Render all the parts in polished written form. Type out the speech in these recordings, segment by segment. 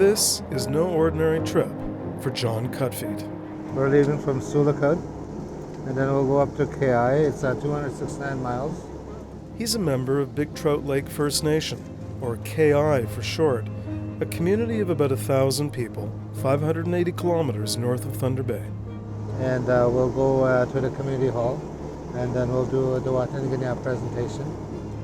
This is no ordinary trip for John Cutfeet. We're leaving from Sulakad, and then we'll go up to KI. It's 269 miles. He's a member of Big Trout Lake First Nation, or KI for short, a community of about 1,000 people, 580 kilometers north of Thunder Bay. And we'll go to the community hall, and then we'll do the Wataynikaneyap presentation.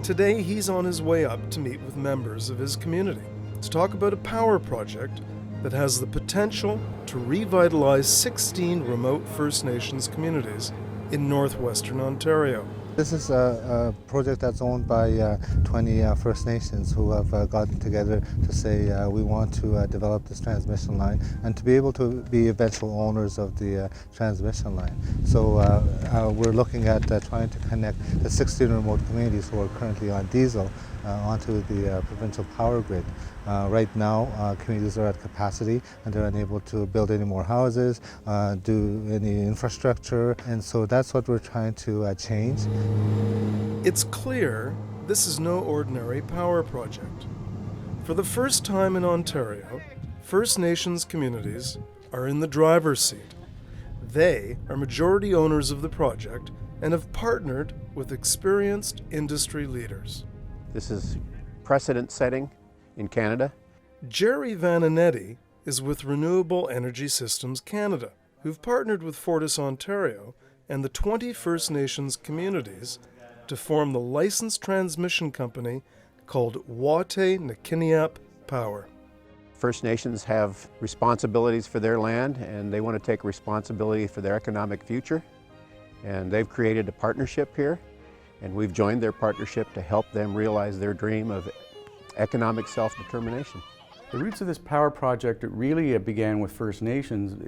Today he's on his way up to meet with members of his community to talk about a power project that has the potential to revitalize 16 remote First Nations communities in northwestern Ontario. This is a project that's owned by 20 First Nations who have gotten together to say we want to develop this transmission line and to be able to be eventual owners of the transmission line. So we're looking at trying to connect the 16 remote communities who are currently on diesel onto the provincial power grid. Right now, communities are at capacity and they're unable to build any more houses, do any infrastructure, and so that's what we're trying to change. It's clear this is no ordinary power project. For the first time in Ontario, First Nations communities are in the driver's seat. They are majority owners of the project and have partnered with experienced industry leaders. This is precedent setting in Canada. Jerry Vananetti is with Renewable Energy Systems Canada, who've partnered with Fortis Ontario and the 20 First Nations communities to form the licensed transmission company called Wataynikaneyap Power. First Nations have responsibilities for their land and they want to take responsibility for their economic future. And they've created a partnership here, and we've joined their partnership to help them realize their dream of economic self-determination. The roots of this power project really began with First Nations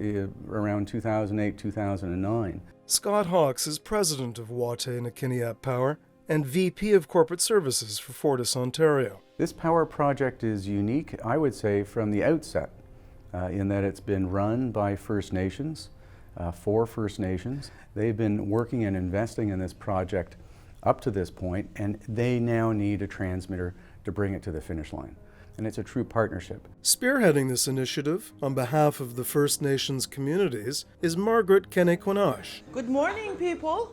around 2008-2009. Scott Hawkes is president of Wataynikaneyap Power and VP of Corporate Services for Fortis Ontario. This power project is unique, I would say, from the outset, in that it's been run by First Nations, for First Nations. They've been working and investing in this project up to this point, and they now need a transmitter to bring it to the finish line. And it's a true partnership. Spearheading this initiative on behalf of the First Nations communities is Margaret Kenequanash. Good morning, people.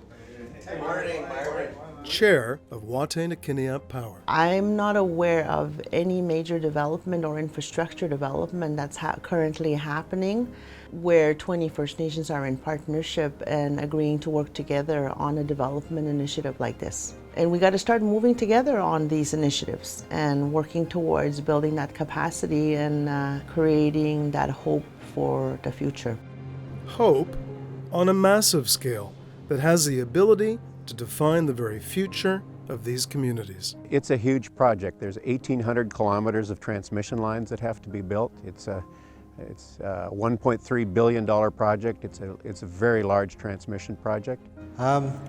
Good morning, Margaret. Chair of Wataynikaneyap Power. I'm not aware of any major development or infrastructure development that's currently happening where 20 First Nations are in partnership and agreeing to work together on a development initiative like this. And we got to start moving together on these initiatives and working towards building that capacity and creating that hope for the future. Hope on a massive scale that has the ability to define the very future of these communities. It's a huge project. There's 1,800 kilometers of transmission lines that have to be built. It's a $1.3 billion project. It's a very large transmission project. John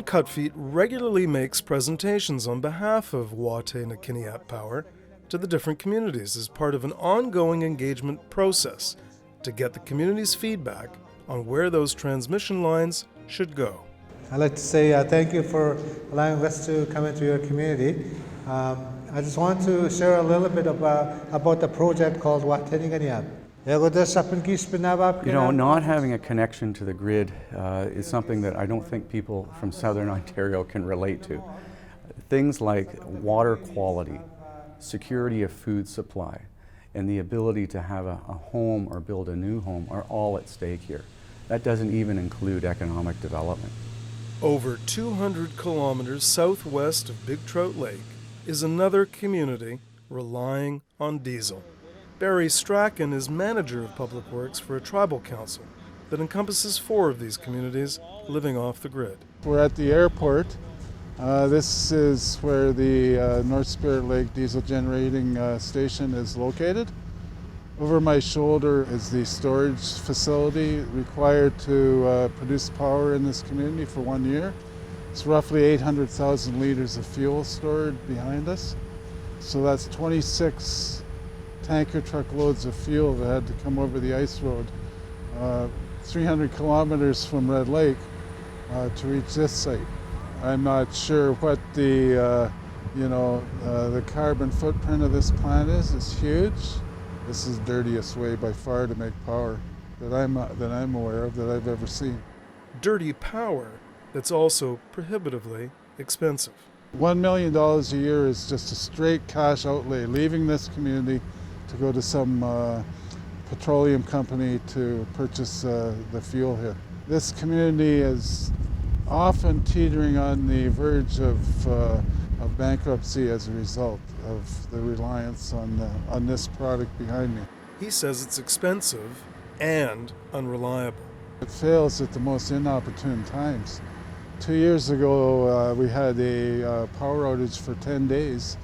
Cutfeet regularly makes presentations on behalf of Wataynikaneyap Power to the different communities as part of an ongoing engagement process to get the community's feedback on where those transmission lines should go. I'd like to say thank you for allowing us to come into your community. I just want to share a little bit about the project called Wataynikaneyap. You know, not having a connection to the grid is something that I don't think people from Southern Ontario can relate to. Things like water quality, security of food supply, and the ability to have a home or build a new home are all at stake here. That doesn't even include economic development. Over 200 kilometers southwest of Big Trout Lake is another community relying on diesel. Barry Strachan is manager of public works for a tribal council that encompasses 4 of these communities living off the grid. We're at the airport. This is where the North Spirit Lake diesel generating station is located. Over my shoulder is the storage facility required to produce power in this community for 1 year. It's roughly 800,000 liters of fuel stored behind us. So that's 26 tanker truckloads of fuel that had to come over the ice road 300 kilometers from Red Lake to reach this site. I'm not sure what the carbon footprint of this plant is. It's huge. This is the dirtiest way by far to make power that I'm aware of, that I've ever seen. Dirty power that's also prohibitively expensive. $1 million a year is just a straight cash outlay, leaving this community to go to some petroleum company to purchase the fuel here. This community is often teetering on the verge of bankruptcy as a result of the reliance on this product behind me. He says it's expensive and unreliable. It fails at the most inopportune times. 2 years ago, we had a power outage for 10 days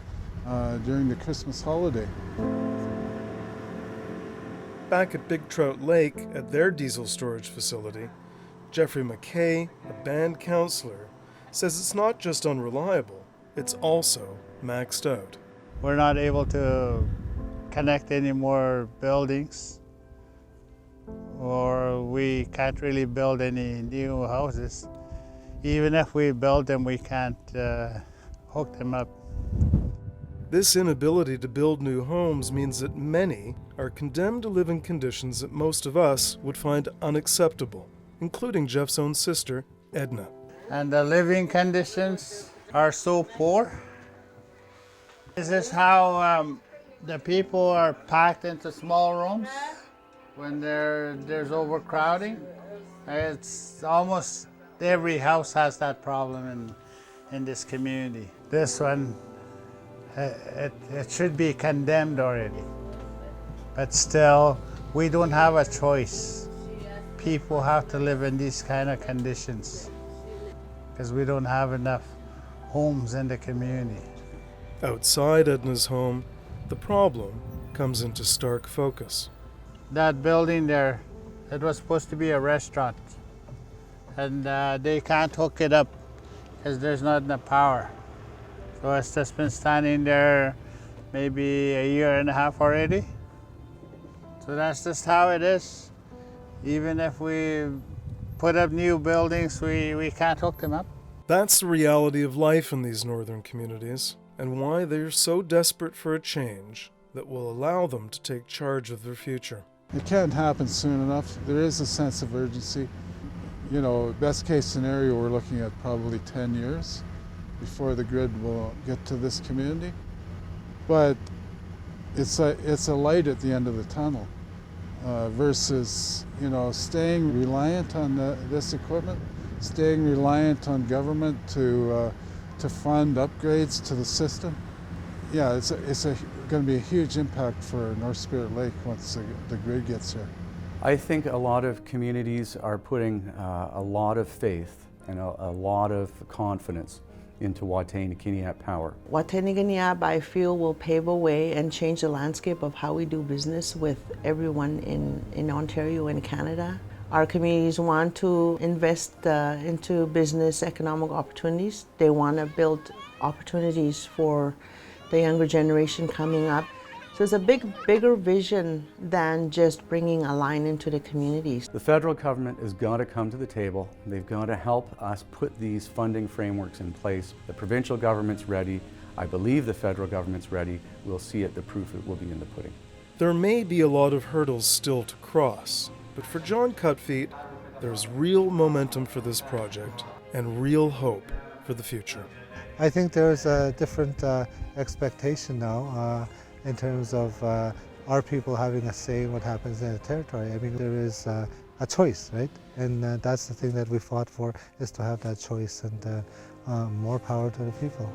during the Christmas holiday. Back at Big Trout Lake at their diesel storage facility, Jeffrey McKay, a band counselor, says it's not just unreliable, it's also maxed out. We're not able to connect any more buildings, or we can't really build any new houses. Even if we build them, we can't hook them up. This inability to build new homes means that many are condemned to live in conditions that most of us would find unacceptable, including Jeff's own sister, Edna. And the living conditions are so poor. This is how the people are packed into small rooms when there's overcrowding. It's almost every house has that problem in this community. This one, it should be condemned already. But still, we don't have a choice. People have to live in these kind of conditions because we don't have enough homes in the community. Outside Edna's home, the problem comes into stark focus. That building there, it was supposed to be a restaurant. And they can't hook it up because there's not enough power. So it's just been standing there maybe a year and a half already. So that's just how it is. Even if we put up new buildings, we can't hook them up. That's the reality of life in these northern communities, and why they're so desperate for a change that will allow them to take charge of their future. It can't happen soon enough. There is a sense of urgency. You know, best case scenario, we're looking at probably 10 years before the grid will get to this community. But it's a light at the end of the tunnel versus, staying reliant on this equipment, staying reliant on government to fund upgrades to the system. Yeah, it's going to be a huge impact for North Spirit Lake once the grid gets here. I think a lot of communities are putting a lot of faith and a lot of confidence into Wataynikaneyap Power. Wataynikaneyap, I feel, will pave a way and change the landscape of how we do business with everyone in Ontario and Canada. Our communities want to invest into business economic opportunities. They want to build opportunities for the younger generation coming up. So it's a bigger vision than just bringing a line into the communities. The federal government has got to come to the table. They've got to help us put these funding frameworks in place. The provincial government's ready. I believe the federal government's ready. We'll see it. The proof will be in the pudding. There may be a lot of hurdles still to cross, but for John Cutfeet, there's real momentum for this project and real hope for the future. I think there's a different expectation now in terms of our people having a say in what happens in the territory. I mean, there is a choice, right? And that's the thing that we fought for, is to have that choice, and more power to the people.